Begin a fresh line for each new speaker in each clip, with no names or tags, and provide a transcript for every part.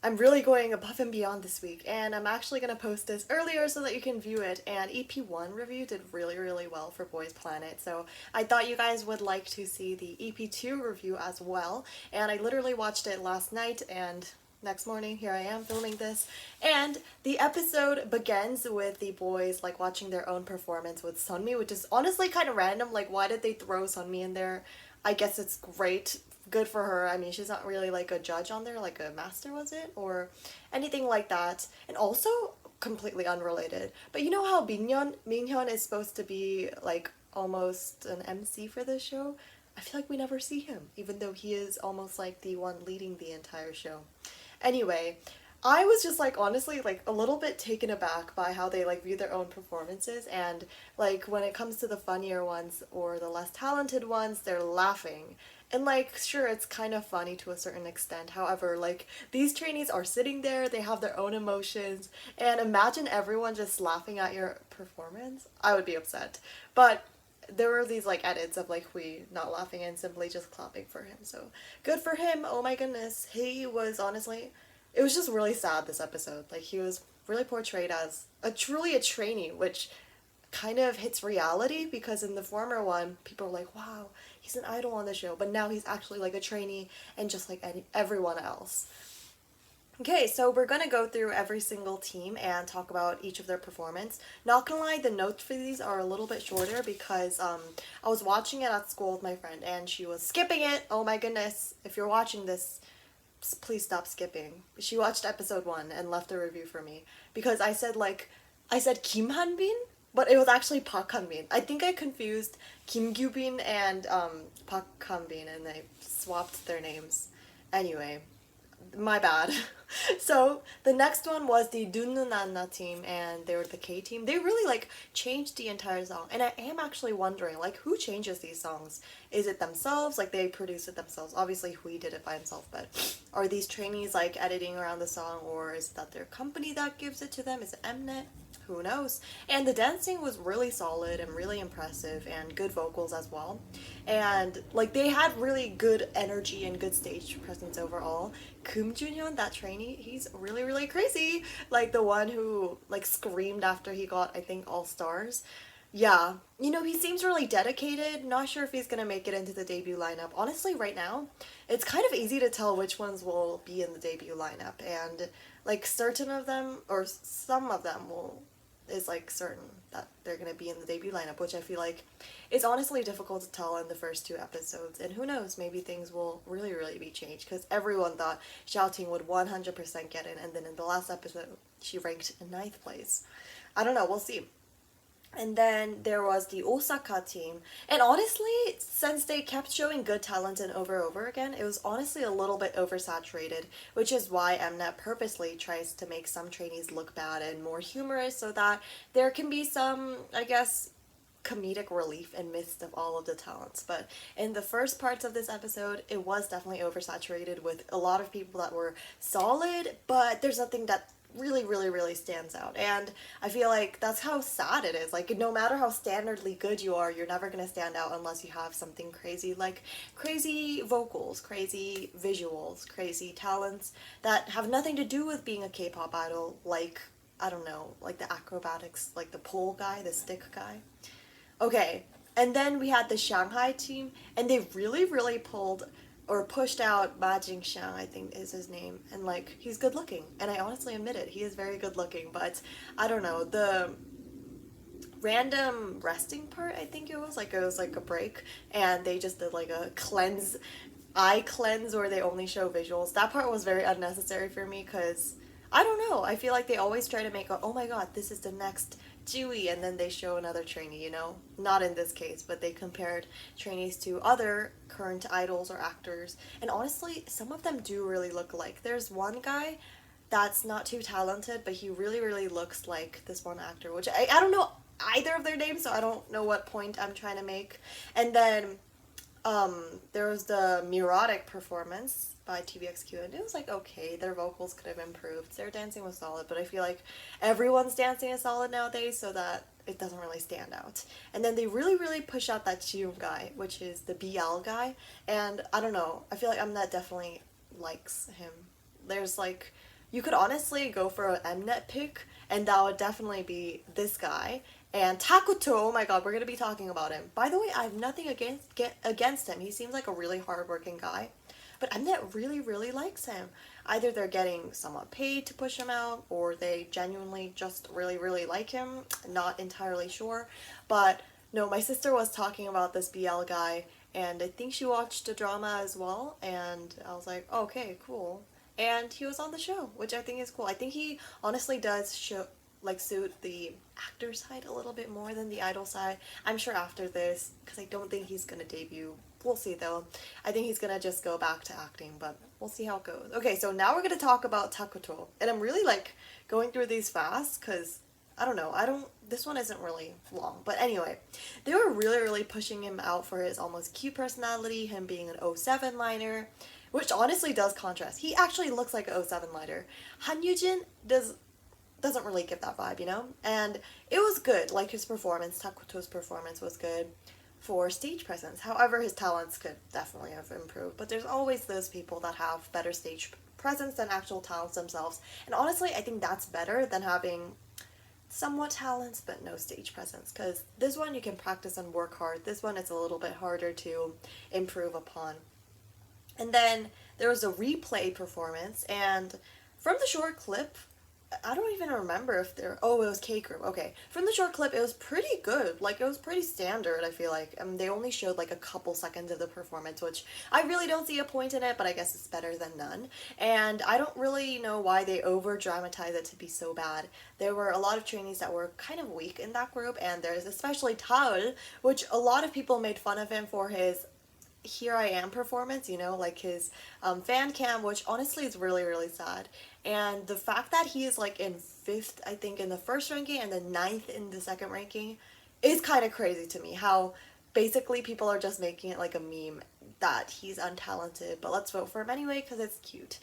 I'm really going above and beyond this week, and I'm actually going to post this earlier so that you can view it. And EP1 review did really, really well for Boys Planet, so I thought you guys would like to see the EP2 review as well. And I literally watched it last night, and next morning here I am filming this. And the episode begins with the boys like watching their own performance with Sunmi, which is honestly kind of random. Like, why did they throw Sunmi in there? I guess it's great, good for her. I mean, she's not really like a judge on there, like a master, was it, or anything like that. And also completely unrelated, but you know how Minhyun is supposed to be like almost an MC for this show? I feel like we never see him, even though he is almost like the one leading the entire show. Anyway, I was just like honestly like a little bit taken aback by how they like view their own performances, and like when it comes to the funnier ones or the less talented ones, they're laughing. And like sure, it's kind of funny to a certain extent. However, like these trainees are sitting there, they have their own emotions, and imagine everyone just laughing at your performance. I would be upset. But there were these like edits of like we not laughing and simply just clapping for him. So good for him. Oh my goodness. He was honestly, it was just really sad this episode. Like he was really portrayed as a truly a trainee, which kind of hits reality because in the former one, people were like, wow, he's an idol on the show, but now he's actually like a trainee and just like everyone else. Okay, so we're gonna go through every single team and talk about each of their performance. Not gonna lie, the notes for these are a little bit shorter because I was watching it at school with my friend and she was skipping it. Oh my goodness, if you're watching this, please stop skipping. She watched episode 1 and left a review for me because I said Kim Hanbin, but it was actually Park Hanbin. I think I confused Kim Gyubin and Park Hanbin and they swapped their names. Anyway, my bad. So the next one was the Dunnunanna team, and they were the K team. They really like changed the entire song, and I am actually wondering like who changes these songs? Is it themselves? Like they produce it themselves? Obviously, Hui did it by himself, but are these trainees like editing around the song, or is that their company that gives it to them? Is it Mnet? Who knows? And the dancing was really solid and really impressive, and good vocals as well. And like they had really good energy and good stage presence overall. Kim Junhyun, that trainee, he's really really crazy. Like the one who like screamed after he got I think all stars. Yeah, you know, he seems really dedicated. Not sure if he's gonna make it into the debut lineup. Honestly, right now, it's kind of easy to tell which ones will be in the debut lineup, and like certain of them or some of them will is like certain that they're gonna be in the debut lineup, which I feel like is honestly difficult to tell in the first 2 episodes. And who knows, maybe things will really, really be changed because everyone thought Xiaoting would 100% get in, and then in the last episode, she ranked in ninth place. I don't know, we'll see. And then there was the Osaka team. And honestly, since they kept showing good talent and over again, it was honestly a little bit oversaturated, which is why Mnet purposely tries to make some trainees look bad and more humorous so that there can be some, I guess, comedic relief in midst of all of the talents. But in the first parts of this episode, it was definitely oversaturated with a lot of people that were solid, but there's nothing that really really really stands out. And I feel like that's how sad it is. Like no matter how standardly good you are, you're never going to stand out unless you have something crazy, like crazy vocals, crazy visuals, crazy talents that have nothing to do with being a K-pop idol, like I don't know, like the acrobatics, like the pole guy, the stick guy. Okay, and then we had the Shanghai team, and they really, really pulled or pushed out Ma Jingxiang, I think is his name, and like he's good looking, and I honestly admit it, he is very good looking. But I don't know, the random resting part, I think it was like a break, and they just did like a cleanse, eye cleanse, where they only show visuals. That part was very unnecessary for me because I don't know. I feel like they always try to make a, oh my god, this is the next Dewey, and then they show another trainee, you know? Not in this case, but they compared trainees to other current idols or actors. And honestly, some of them do really look alike. There's one guy that's not too talented, but he really, really looks like this one actor, which I don't know either of their names, so I don't know what point I'm trying to make. And then there was the Neurotic performance by TVXQ, and it was like okay, their vocals could have improved. Their dancing was solid, but I feel like everyone's dancing is solid nowadays, so that it doesn't really stand out. And then they really, really push out that Chium guy, which is the BL guy, and I don't know, I feel like Amnet definitely likes him. There's like you could honestly go for an Mnet pick, and that would definitely be this guy. And Takuto, oh my god, we're gonna be talking about him. By the way, I have nothing against him. He seems like a really hardworking guy. But Mnet really, really likes him. Either they're getting someone paid to push him out, or they genuinely just really, really like him. Not entirely sure. But no, my sister was talking about this BL guy, and I think she watched the drama as well, and I was like, okay, cool. And he was on the show, which I think is cool. I think he honestly does show like suit the actor side a little bit more than the idol side. I'm sure after this, because I don't think he's gonna debut. We'll see though. I think he's gonna just go back to acting, but we'll see how it goes. Okay, so now we're gonna talk about Takuto, and I'm really like going through these fast because I don't know. This one isn't really long, but anyway, they were really, really pushing him out for his almost cute personality, him being an '07 liner, which honestly does contrast. He actually looks like an '07 liner. Han Yujin doesn't really give that vibe, you know? And it was good, like his performance, Takuto's performance was good for stage presence. However, his talents could definitely have improved, but there's always those people that have better stage presence than actual talents themselves. And honestly, I think that's better than having somewhat talents but no stage presence, because this one you can practice and work hard. This one it's a little bit harder to improve upon. And then there was a replay performance, and from the short clip, I don't even remember if there. Oh, it was K group. Okay, from the short clip, it was pretty good. Like it was pretty standard. I feel like they only showed like a couple seconds of the performance, which I really don't see a point in it. But I guess it's better than none. And I don't really know why they over dramatize it to be so bad. There were a lot of trainees that were kind of weak in that group, and there's especially Taul, which a lot of people made fun of him for his Here I Am performance, you know, like his fan cam, which honestly is really, really sad. And the fact that he is like in fifth, I think, in the first ranking and then ninth in the second ranking is kind of crazy to me. How basically people are just making it like a meme that he's untalented, but let's vote for him anyway because it's cute.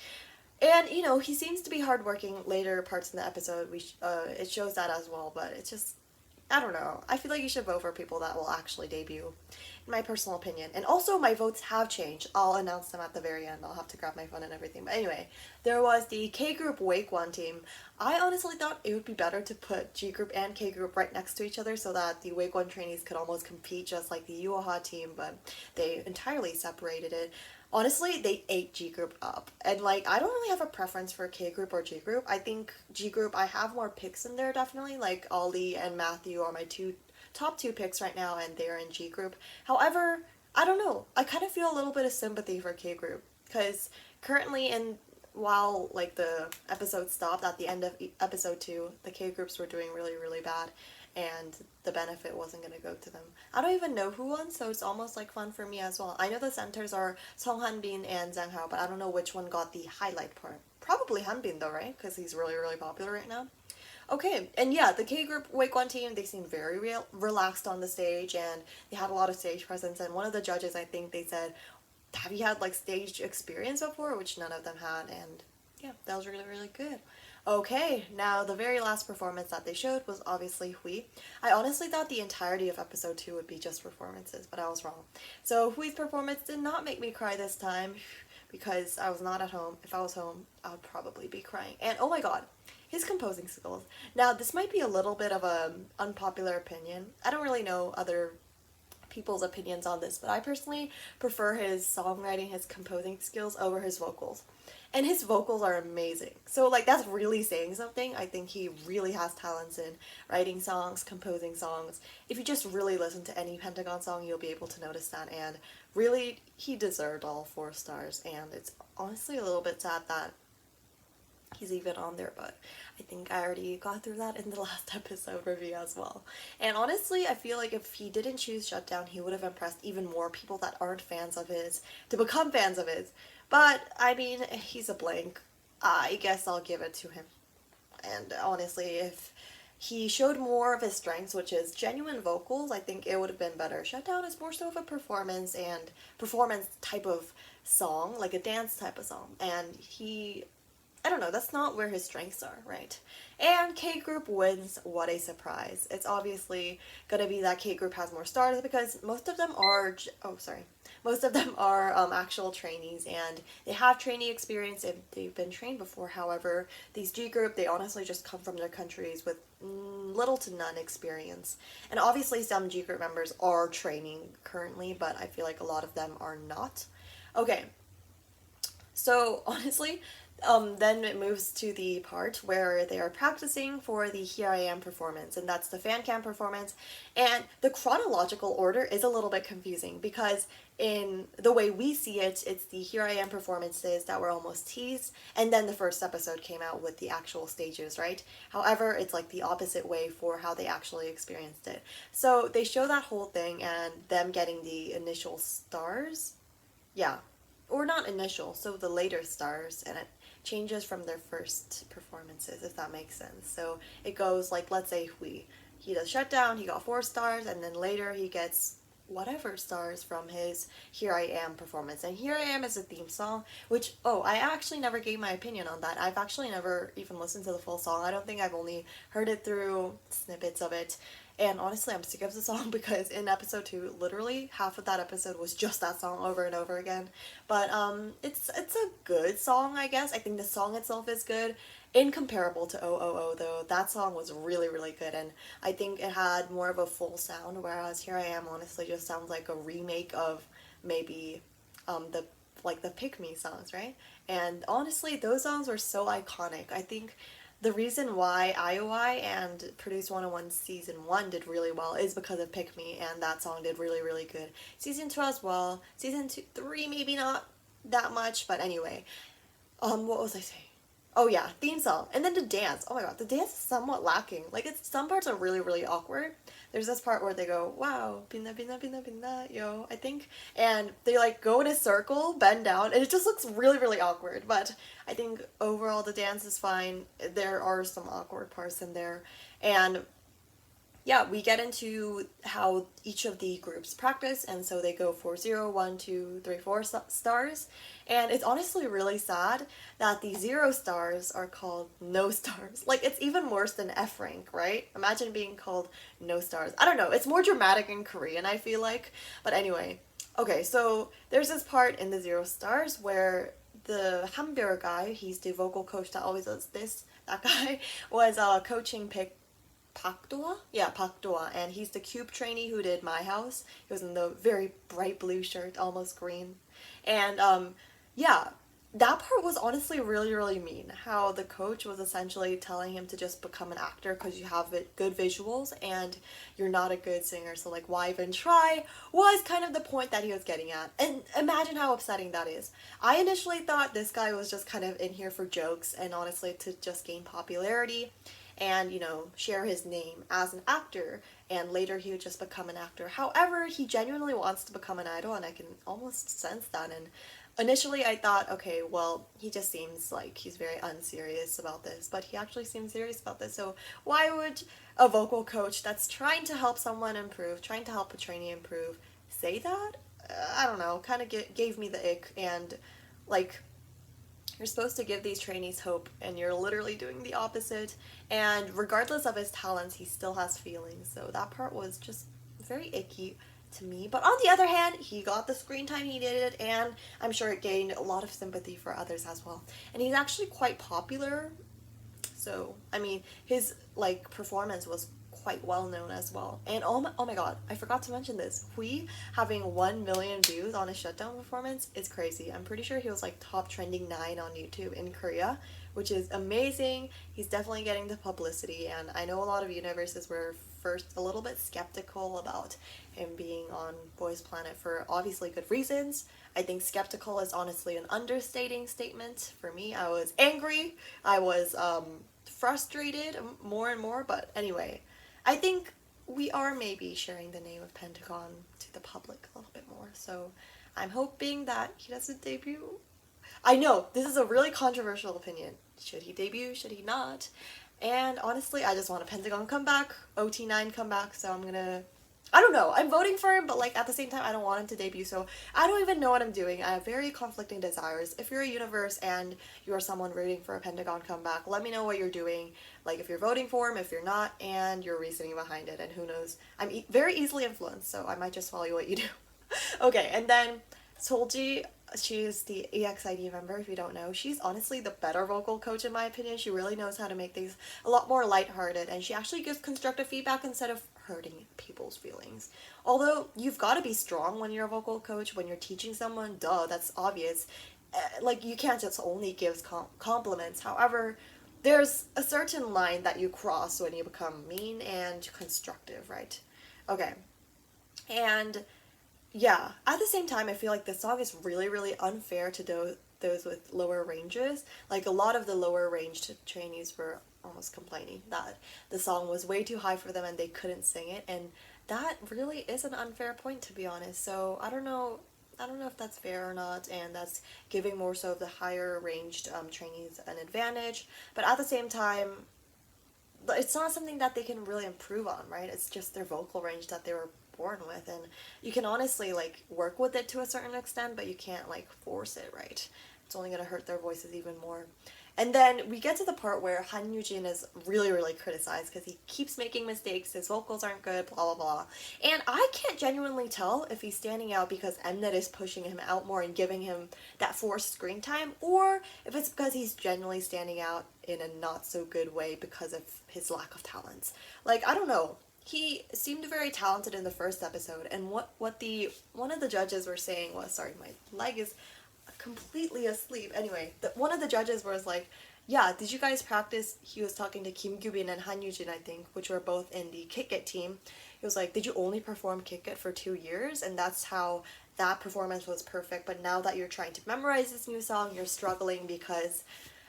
And you know, he seems to be hardworking later parts in the episode. It shows that as well, but it's just I don't know. I feel like you should vote for people that will actually debut, in my personal opinion. And also, my votes have changed. I'll announce them at the very end. I'll have to grab my phone and everything. But anyway, there was the K Group Wake One team. I honestly thought it would be better to put G Group and K Group right next to each other so that the Wake One trainees could almost compete just like the Yuoha team, but they entirely separated it. Honestly, they ate G Group up. And like, I don't really have a preference for K Group or G Group. I think G Group, I have more picks in there definitely. Like Ollie and Matthew are my top two picks right now, and they're in G Group. However, I don't know. I kind of feel a little bit of sympathy for K Group because currently while like the episode stopped at the end of episode 2, the K groups were doing really, really bad, and the benefit wasn't going to go to them. I don't even know who won, so it's almost like fun for me as well. I know the centers are Song Hanbin and Zhang Hao, but I don't know which one got the highlight part. Probably Hanbin though, right? Because he's really, really popular right now. Okay, and yeah, the K group Wake One team, they seemed very relaxed on the stage, and they had a lot of stage presence. And one of the judges, I think they said, have you had like stage experience before? Which none of them had, and yeah, that was really, really good. Okay, now the very last performance that they showed was obviously Hui. I honestly thought the entirety of episode 2 would be just performances, but I was wrong. So Hui's performance did not make me cry this time because I was not at home. If I was home, I would probably be crying. And oh my god, his composing skills. Now, this might be a little bit of an unpopular opinion. I don't really know other people's opinions on this, but I personally prefer his songwriting, his composing skills over his vocals. And his vocals are amazing. So like that's really saying something. I think he really has talents in writing songs, composing songs. If you just really listen to any Pentagon song, you'll be able to notice that, and really he deserved all 4 stars, and it's honestly a little bit sad that he's even on there, but I think I already got through that in the last episode review as well. And honestly, I feel like if he didn't choose Shutdown, he would have impressed even more people that aren't fans of his to become fans of his. But, I mean, he's a blank. I guess I'll give it to him. And honestly, if he showed more of his strengths, which is genuine vocals, I think it would have been better. Shutdown is more so of a performance performance type of song, like a dance type of song. And I don't know, that's not where his strengths are, right? And K group wins, what a surprise. It's obviously gonna be that K group has more stars because most of them are, most of them are actual trainees and they have trainee experience if they've been trained before. However, these G group, they honestly just come from their countries with little to none experience. And obviously some G group members are training currently, but I feel like a lot of them are not. Okay, so honestly, then it moves to the part where they are practicing for the Here I Am performance, and that's the fan cam performance. And the chronological order is a little bit confusing because in the way we see it, it's the Here I Am performances that were almost teased, and then the first episode came out with the actual stages, right? However, it's like the opposite way for how they actually experienced it. So they show that whole thing and them getting the initial stars. Yeah, or not initial, so the later stars, and it changes from their first performances, if that makes sense. So it goes like, let's say he does Shutdown, he got 4 stars, and then later he gets whatever stars from his Here I Am performance. And Here I Am is a theme song, which, oh, I actually never gave my opinion on that. I've actually never even listened to the full song. I don't think I've only heard it through snippets of it. And honestly, I'm sick of the song because in episode 2, literally half of that episode was just that song over and over again. But it's a good song, I guess. I think the song itself is good. Incomparable to OOO though, that song was really really good, and I think it had more of a full sound, whereas Here I Am honestly just sounds like a remake of maybe the like the Pick Me songs, right? And honestly, those songs were so iconic. I think the reason why IOI and Produce 101 Season 1 did really well is because of Pick Me, and that song did really, really good. Season 2 as well. Season 2, 3 maybe not that much, but anyway. What was I saying? Oh yeah, theme song. And then the dance. Oh my god, the dance is somewhat lacking. Like, it's some parts are really, really awkward. There's this part where they go, wow, pina pina pina pina, yo, I think. And they like go in a circle, bend down, and it just looks really, really awkward. But I think overall the dance is fine. There are some awkward parts in there. And yeah, we get into how each of the groups practice, and so they go for 0, 1, 2, 3, 4 stars. And it's honestly really sad that the 0 stars are called no stars. Like, it's even worse than F rank, right? Imagine being called no stars. I don't know, it's more dramatic in Korean, I feel like. But anyway, okay, so there's this part in the 0 stars where the hanbin guy, he's the vocal coach that always does this, that guy, was coaching Pick Pakdoa? Yeah, Pakdoa. And he's the cube trainee who did My House. He was in the very bright blue shirt, almost green. And yeah, that part was honestly really, really mean. How the coach was essentially telling him to just become an actor because you have good visuals and you're not a good singer. So, like, why even try? Was kind of the point that he was getting at. And imagine how upsetting that is. I initially thought this guy was just kind of in here for jokes and honestly to just gain popularity and, you know, share his name as an actor, and later he would just become an actor. However, he genuinely wants to become an idol, and I can almost sense that. And initially I thought, okay, well, he just seems like he's very unserious about this, but he actually seems serious about this. So why would a vocal coach that's trying to help someone improve, trying to help a trainee improve, say that? I don't know, kind of gave me the ick. And like, you're supposed to give these trainees hope, and you're literally doing the opposite. And regardless of his talents, he still has feelings. So that part was just very icky to me. But on the other hand, he got the screen time he needed, and I'm sure it gained a lot of sympathy for others as well. And he's actually quite popular. So, I mean, his like performance was quite well known as well. And oh my god, I forgot to mention this. Hui having 1 million views on his Shutdown performance is crazy. I'm pretty sure he was like top trending 9 on YouTube in Korea, which is amazing. He's definitely getting the publicity, and I know a lot of universes were first a little bit skeptical about him being on Boys Planet for obviously good reasons. I think skeptical is honestly an understating statement. For me, I was angry. I was frustrated more and more, but anyway, I think we are maybe sharing the name of Pentagon to the public a little bit more, so I'm hoping that he doesn't debut. I know, this is a really controversial opinion. Should he debut? Should he not? And honestly, I just want a Pentagon comeback, OT9 comeback, so I'm gonna I don't know. I'm voting for him, but like at the same time, I don't want him to debut. So I don't even know what I'm doing. I have very conflicting desires. If you're a universe and you are someone rooting for a Pentagon comeback, let me know what you're doing. Like if you're voting for him, if you're not, and your reasoning behind it. And who knows? I'm very easily influenced, so I might just follow what you do. Okay, and then Solji, she's the EXID member, if you don't know. She's honestly the better vocal coach in my opinion. She really knows how to make things a lot more lighthearted, and she actually gives constructive feedback instead of hurting people's feelings. Although you've got to be strong when you're a vocal coach, when you're teaching someone, duh, that's obvious. Like you can't just only give compliments. However, there's a certain line that you cross when you become mean and constructive, right? Okay. And yeah, at the same time, I feel like this song is really, really unfair to those with lower ranges. Like a lot of the lower ranged trainees were almost complaining that the song was way too high for them and they couldn't sing it, and that really is an unfair point to be honest. So I don't know. I don't know if that's fair or not, and that's giving more so of the higher ranged trainees an advantage. But at the same time, it's not something that they can really improve on, right? It's just their vocal range that they were born with, and you can honestly like work with it to a certain extent, but you can't like force it, right? It's only going to hurt their voices even more. And then we get to the part where Han Yujin is really, really criticized because he keeps making mistakes, his vocals aren't good, blah, blah, blah. And I can't genuinely tell if he's standing out because Mnet is pushing him out more and giving him that forced screen time, or if it's because he's genuinely standing out in a not so good way because of his lack of talents. Like, I don't know. He seemed very talented in the first episode, and what the one of the judges were saying was, sorry, my leg is completely asleep. Anyway, one of the judges was like, yeah, did you guys practice? He was talking to Kim Gyubin and Han Yujin, I think, which were both in the Kick It team. He was like, did you only perform Kick It for 2 years? And that's how that performance was perfect. But now that you're trying to memorize this new song, you're struggling because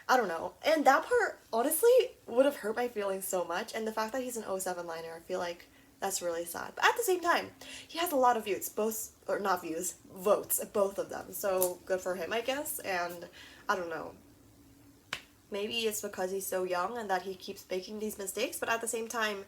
I don't know. And that part, honestly, would have hurt my feelings so much. And the fact that he's an '07 liner, I feel like that's really sad. But at the same time, he has a lot of views, both, or not views, votes, both of them. So good for him, I guess. And I don't know. Maybe it's because he's so young and that he keeps making these mistakes. But at the same time,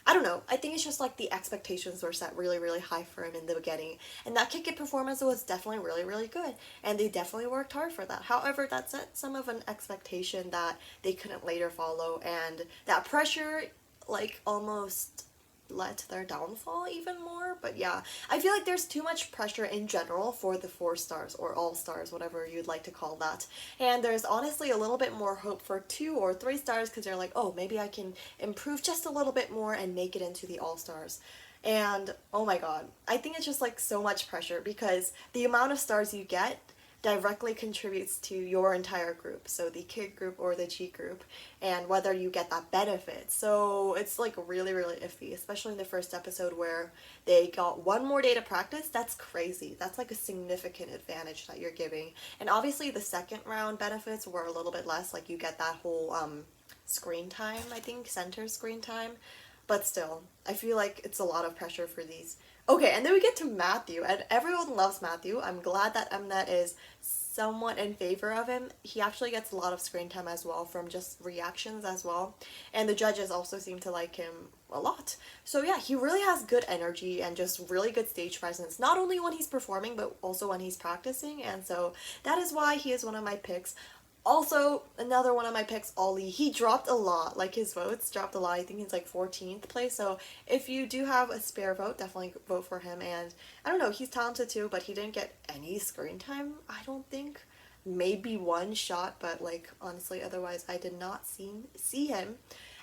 I don't know. I think it's just like the expectations were set really, really high for him in the beginning. And that Kick It performance was definitely really, really good. And they definitely worked hard for that. However, that set some of an expectation that they couldn't later follow. And that pressure, like, almost led to their downfall even more. But yeah, I feel like there's too much pressure in general for the 4 stars or all stars, whatever you'd like to call that. And there's honestly a little bit more hope for 2 or 3 stars because they're like, oh, maybe I can improve just a little bit more and make it into the all stars. And oh my god, I think it's just like so much pressure because the amount of stars you get directly contributes to your entire group, so the kid group or the G group, and whether you get that benefit. So it's like really, really iffy, especially in the first episode where they got 1 more day to practice. That's crazy. That's like a significant advantage that you're giving. And obviously the second round benefits were a little bit less, like you get that whole screen time, I think, center screen time. But still, I feel like it's a lot of pressure for these. Okay, and then we get to Matthew, and everyone loves Matthew. I'm glad that Mnet is somewhat in favor of him. He actually gets a lot of screen time as well from just reactions as well. And the judges also seem to like him a lot. So yeah, he really has good energy and just really good stage presence, not only when he's performing, but also when he's practicing. And so that is why he is one of my picks. Also, another one of my picks, Ollie, he dropped a lot, like his votes dropped a lot. I think he's like 14th place, so if you do have a spare vote, definitely vote for him. And I don't know, he's talented too, but he didn't get any screen time, I don't think. Maybe 1 shot, but like honestly, otherwise I did not see him.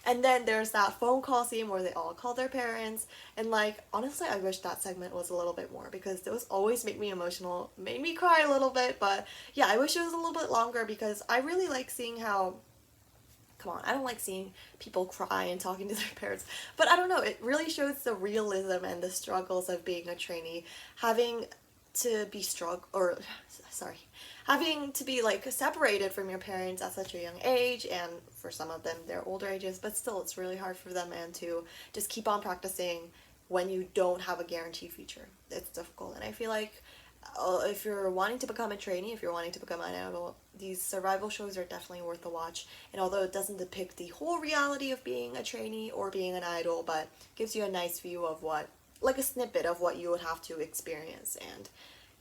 And then there's that phone call scene where they all call their parents. And like, honestly, I wish that segment was a little bit more because those always make me emotional, made me cry a little bit. But yeah, I wish it was a little bit longer because I really like seeing how, come on, I don't like seeing people cry and talking to their parents. But I don't know, it really shows the realism and the struggles of being a trainee, having to be having to be like separated from your parents at such a young age, and for some of them they're older ages, but still it's really hard for them, and to just keep on practicing when you don't have a guarantee future. It's difficult. And I feel like if you're wanting to become a trainee, if you're wanting to become an idol, these survival shows are definitely worth a watch. And although it doesn't depict the whole reality of being a trainee or being an idol, but gives you a nice view of what like a snippet of what you would have to experience. And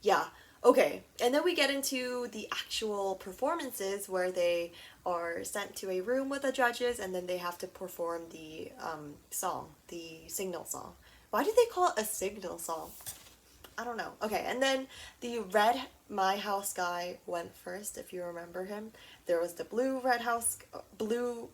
yeah, okay. And then we get into the actual performances where they are sent to a room with the judges and then they have to perform the song, the signal song. Why do they call it a signal song? I don't know. Okay, and then the red My House guy went first, if you remember him. There was the blue red house, blue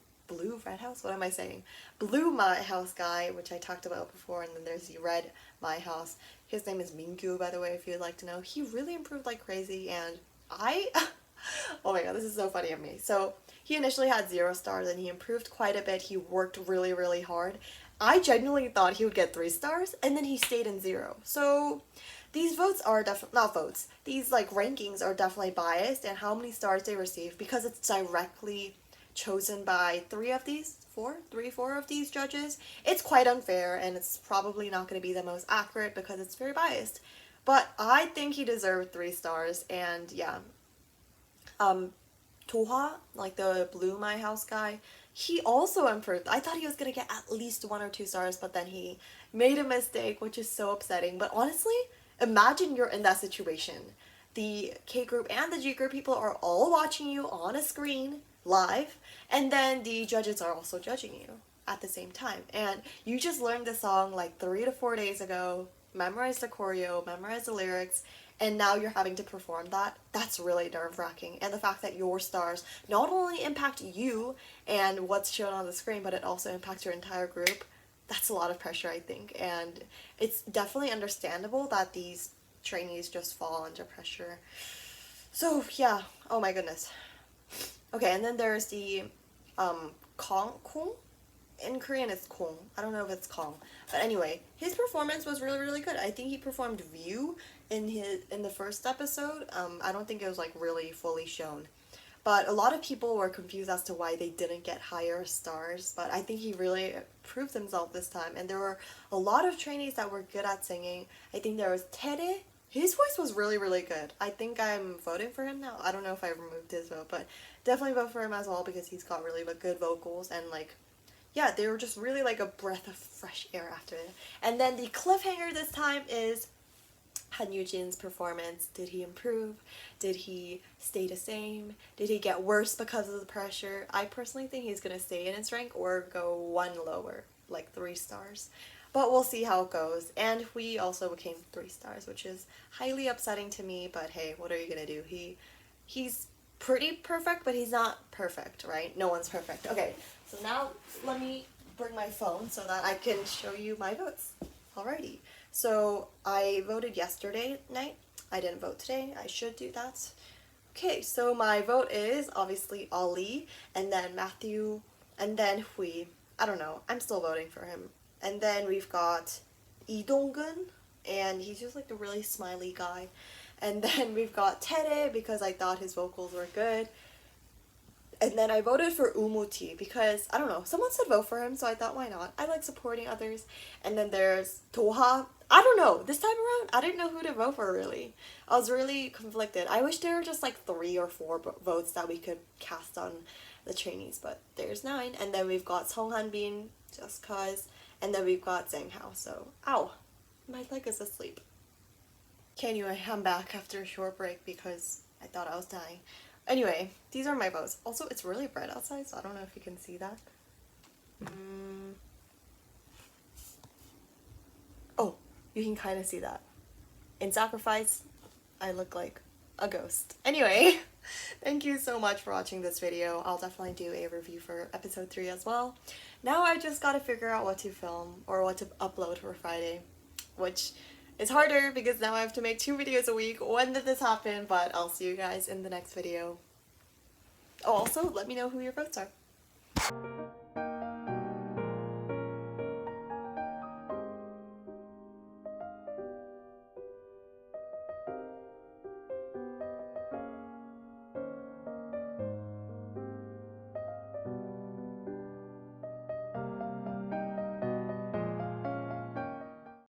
red house? What am I saying? Blue My House guy, which I talked about before, and then there's the red My House. His name is Mingyu, by the way, if you'd like to know. He really improved like crazy, and oh my god, this is so funny of me. So, he initially had 0 stars, and he improved quite a bit. He worked really, really hard. I genuinely thought he would get 3 stars, and then he stayed in 0. So, these votes are definitely, not votes, these like rankings are definitely biased, and how many stars they receive, because it's directly chosen by 4 of these judges, it's quite unfair, and it's probably not going to be the most accurate because it's very biased. But I think he deserved 3 stars, and yeah. Toha, like the blue My House guy, he also improved. I thought he was going to get at least 1 or 2 stars, but then he made a mistake, which is so upsetting. But honestly, imagine you're in that situation. The K group and the G group people are all watching you on a screen, live, and then the judges are also judging you at the same time. And you just learned the song like 3 to 4 days ago, memorized the choreo, memorized the lyrics, and now you're having to perform that. That's really nerve-wracking. And the fact that your stars not only impact you and what's shown on the screen, but it also impacts your entire group, that's a lot of pressure, I think. And it's definitely understandable that these trainees just fall under pressure. So yeah, oh my goodness. Okay, and then there's the Kong. In Korean it's Kong. I don't know if it's Kong. But anyway, his performance was really, really good. I think he performed View in the first episode. I don't think it was like really fully shown. But a lot of people were confused as to why they didn't get higher stars. But I think he really proved himself this time. And there were a lot of trainees that were good at singing. I think there was Tere. His voice was really, really good. I think I'm voting for him now. I don't know if I removed his vote, but definitely vote for him as well because he's got really good vocals. And like, yeah, they were just really like a breath of fresh air after it. And then the cliffhanger this time is Han Yujin's performance. Did he improve? Did he stay the same? Did he get worse because of the pressure? I personally think he's going to stay in his rank or go 1 lower, like 3 stars. But we'll see how it goes. And we also became 3 stars, which is highly upsetting to me, but hey, what are you going to do? He's pretty perfect, but he's not perfect, right? No one's perfect. Okay, so now let me bring my phone so that I can show you my votes. Alrighty. So I voted yesterday night. I didn't vote today. I should do that. Okay, so my vote is obviously Ollie, and then Matthew, and then Hui. I don't know. I'm still voting for him. And then we've got Lee Dong-gun, and he's just like a really smiley guy. And then we've got Tere because I thought his vocals were good. And then I voted for Umuti because, I don't know, someone said vote for him, so I thought why not? I like supporting others. And then there's Toha. I don't know, this time around, I didn't know who to vote for really. I was really conflicted. I wish there were just like 3 or 4 votes that we could cast on the trainees, but there's 9. And then we've got Song Hanbin, just cause. And then we've got Zhang Hao, so, ow, my leg is asleep. Okay, anyway, I'm back after a short break because I thought I was dying. Anyway, these are my votes. Also, it's really bright outside, so I don't know if you can see that. Oh, you can kind of see that. In Sacrifice, I look like a ghost. Anyway, thank you so much for watching this video. I'll definitely do a review for episode 3 as well. Now I just gotta figure out what to film or what to upload for Friday, which is harder because now I have to make 2 videos a week. When did this happen? But I'll see you guys in the next video. Oh, also, let me know who your votes are.